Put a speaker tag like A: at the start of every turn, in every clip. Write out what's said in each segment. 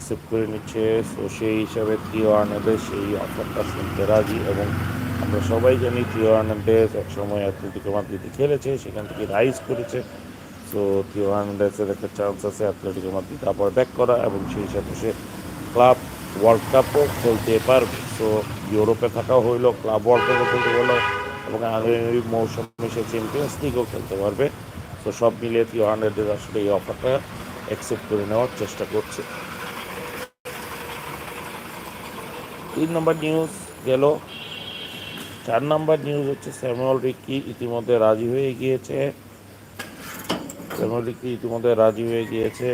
A: Accept করে নিচ্ছে। So সেই হিসাবে থিও হার্নান্দেজ সেই অফারটা শুনতে রাজি, এবং আমরা সবাই জানি থিও হার্নান্দেজ একসময় অ্যাটলেটিকো মাদ্রিদে খেলেছে, সেখান থেকে রাইজ করেছে। সো থিও হার্নান্দেজের একটা চান্স আছে অ্যাটলেটিকো মাদ্রিদ আবার ব্যাক করা, এবং সেই সাথে সে ক্লাব ওয়ার্ল্ড কাপও খেলতে পারবে। সো ইউরোপে থাকা হইলো, ক্লাব ওয়ার্ল্ড কাপও খেলতে পারলো, এবং আগামী মৌসুমে সে চ্যাম্পিয়ন্স লিগও খেলতে পারবে। তো সব মিলিয়ে থিও হার্নান্দেজ আসলে এই অফারটা অ্যাকসেপ্ট করে নেওয়ার চেষ্টা করছে। 3 নম্বর নিউজ গেল। 4 নম্বর নিউজ হচ্ছে স্যামুয়েল রিকি ইতিমধ্যে রাজি হয়ে গিয়েছে।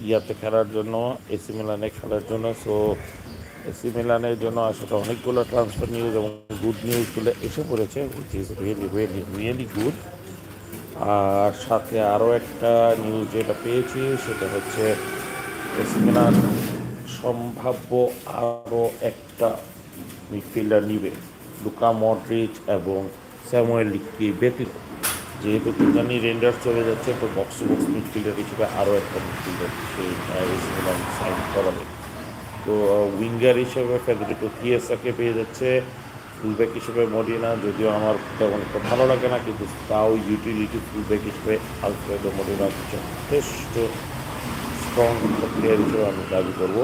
A: ইয়াতে খেলার জন্য, এসি মিলানে খেলার জন্য। সো এসি মিলানের জন্য আসলে অনেকগুলো ট্রান্সফার নিউজ এবং গুড নিউজগুলো এসে পড়েছে, which is really really really good. আর সাথে আরও একটা নিউজ যেটা পেয়েছি সেটা হচ্ছে এসি মিলান সম্ভাব্য আরও একটা মিডফিল্ডার নিবে, লুকা মডরিচ এবং স্যামুয়েল লিকি ব্যতীত। যেহেতু তিনজনই রেন্ডার্স চলে যাচ্ছে, তো বক্স টু বক্স মিডফিল্ডার হিসেবে আরও একটা মিডফিল্ডার সেই এসি মিলান সাইন করাবে। তো উইঙ্গার হিসেবে ফেদেরিকো কিয়েসাকে পেয়ে যাচ্ছে, ফুলব্যাক হিসেবে মডিনা, যদিও আমার তেমন একটা ভালো লাগে না, কিন্তু তাও ইউটিলিটি ফুলব্যাক হিসেবে আলফ্রেদো মডিনা যথেষ্ট স্ট্রং প্লেয়ার হিসেবে আমি দাবি করবো।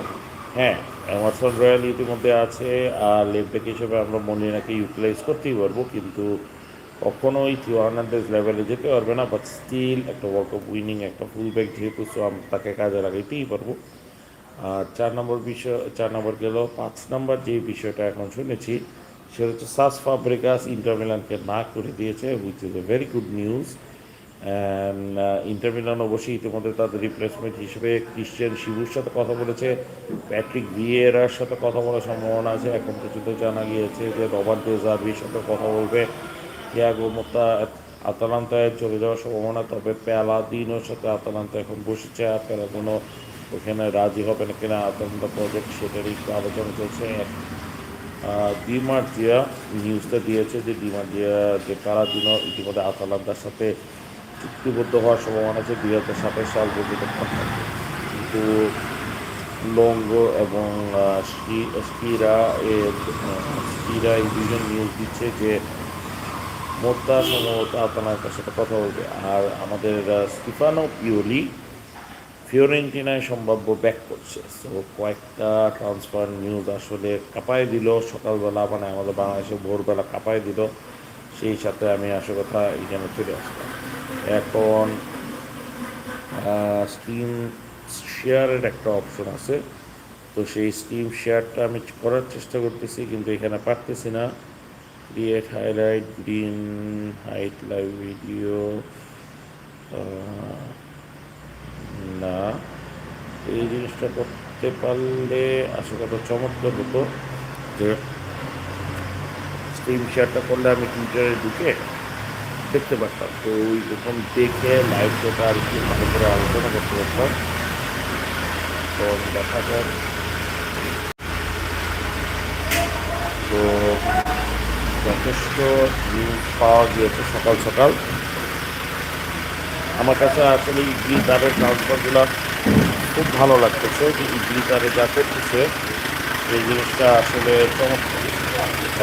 A: হ্যাঁ, এমারসন রয়্যাল ইতিমধ্যে আছে, আর লেফট ব্যাক হিসেবে আমরা মডিনাকে ইউটিলাইজ করতেই পারবো, কিন্তু কখনোই থিও হার্নান্দেজ লেভেলে যেতে পারবে না। বাট স্টিল একটা ওয়ার্ল্ড কাপ উইনিং একটা ফুলব্যাক যেহেতু, সো আমি তাকে কাজে লাগাইতেই পারবো। আর 4 নম্বর গেল। 5 নম্বর যে বিষয়টা এখন শুনেছি সেটা হচ্ছে সাস ফাব্রিগাস ইন্টার মিলানকে না করে দিয়েছে, which is a very good news. And inter Milan অবশ্যই ইতিমধ্যে তাদের রিপ্লেসমেন্ট হিসেবে ক্রিশ্চিয়ান শিবুর সাথে কথা বলেছে, প্যাট্রিক ভিয়েরার সাথে কথা বলার সম্ভাবনা আছে। এখন পর্যন্ত জানা গিয়েছে যে রবার্ট দে জার্ভির সাথে কথা বলবে, থিয়াগো মোত্তা আতালান্তায় চলে যাওয়ার সম্ভাবনা। তবে প্যালাদিনোর সাথে আতালান্তা এখন বসেছে, আর প্যালাদিনো ওখানে রাজি হবে না কিনা আতালান্তা প্রজেক্ট, সেটারই একটু আলোচনা চলছে। ডিমার্জিয়া নিউজটা দিয়েছে যে ডিমার্জিয়া যে প্যালাদিনো ইতিমধ্যে আতালান্তার সাথে চুক্তিবদ্ধ হওয়ার সম্ভাবনা আছে 2027 সাল পর্যন্ত কন্ট্রাক্ট। কিন্তু লঙ্গো এবং স্কিরা এই দুজন নিউজ দিচ্ছে যে মোত্তা সম্ভবত আতালান্তার সাথে কথা বলবে। আর আমাদের স্টিফানো পিওলি ফিওরেন্টিনায় সম্ভাব্য ব্যাক করছে। সো কয়েকটা ট্রান্সফার নিউজ আসলে কাঁপায় দিল সকালবেলা, মানে আমাদের বাংলাদেশে ভোরবেলা কাঁপায় দিল। সেই সাথে আমি আসল কথা এখানে চলে আসলাম। এখন স্টিম শেয়ারের একটা অপশন আছে, তো সেই স্টিম শেয়ারটা আমি করার চেষ্টা করতেছি, কিন্তু এখানে পারতেছি না। Create highlight, green height, live video, না। এই জিনিসটা করতে পারলে আসলে কত চমৎকার হতো, যে স্ক্রিন শেয়ারটা করলে আমি টুইটারে ঢুকে দেখতে পারতাম, তো ওই রকম দেখে লাইভটা আর কি ভালো করে আলোচনা করতে পারতাম। তো দেখা যাক। তো যথেষ্ট নিউজ পাওয়া গিয়েছে সকাল সকাল। আমার কাছে আসলে ইডলি তারের ট্রান্সফারগুলো খুব ভালো লাগতেছে, যে ইডলি তারে যা করতেছে এই জিনিসটা আসলে চমৎকার।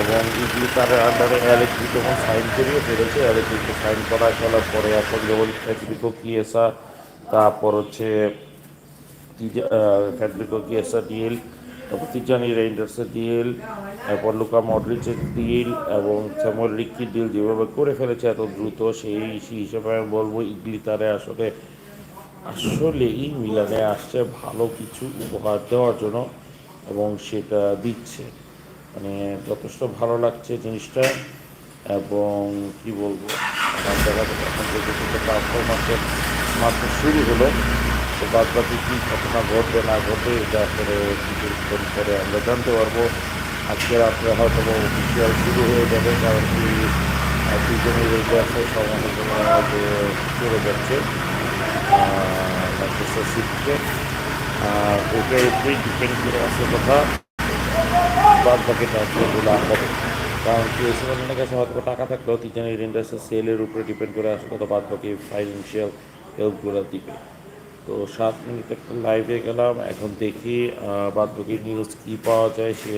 A: এবং ইডলি তারের আন্ডারে অ্যালেক্সি যখন সাইন করিয়ে ফেলেছে, অ্যালেক্সিকে সাইন করার পরে এখন যেমন ফেডরিকো কিয়েসা, তারপর হচ্ছে ফেডরিকো কিয়েসা ডিল, তারপর তিজানি রেইন্ডার্সের ডিল, তারপর লুকা মডরিচের ডিল এবং স্যামুয়েল রিকির ডিল যেভাবে করে ফেলেছে এত দ্রুত, সেই হিসেবে আমি বলবো ইডলি তারে আসলেই মিলানে আসছে ভালো কিছু উপহার দেওয়ার জন্য, এবং সেটা দিচ্ছে। মানে যথেষ্ট ভালো লাগছে জিনিসটা। এবং কি বলবো, আমার দেখা যাচ্ছে এখন পর্যন্ত ট্রান্সফার মার্কেট মাত্র শুরু হলো। তো বাদ বাকি কী ঘটনা ঘটবে না ঘটবে এটা আসলে কিছুক্ষণ পরে আমরা জানতে পারবো। আজকে রাত্রে হয়তো অফিসিয়াল শুরু হয়ে যাবে, কারণ কি দুজনের রেজাল্টের সমালোচনা যে চলে যাচ্ছে ম্যানচেস্টার সিটিতে। আর ওটার উপরেই ডিপেন্ড করে আছে কথা বাদ বাকি ট্রান্সফারগুলো হবে। কারণ কি এসি মিলানের কাছে হয়তো টাকা থাকলেও তিনজনের রেন্ডার্সের সেলের উপরে ডিপেন্ড করে আসলে তো বাদ বাকি ফাইন্যান্সিয়াল হেল্পগুলো দিবে। তো 7 মিনিট একটা লাইভে গেলাম, এখন দেখি বাদবাকি নিউজ কী পাওয়া যায়, সে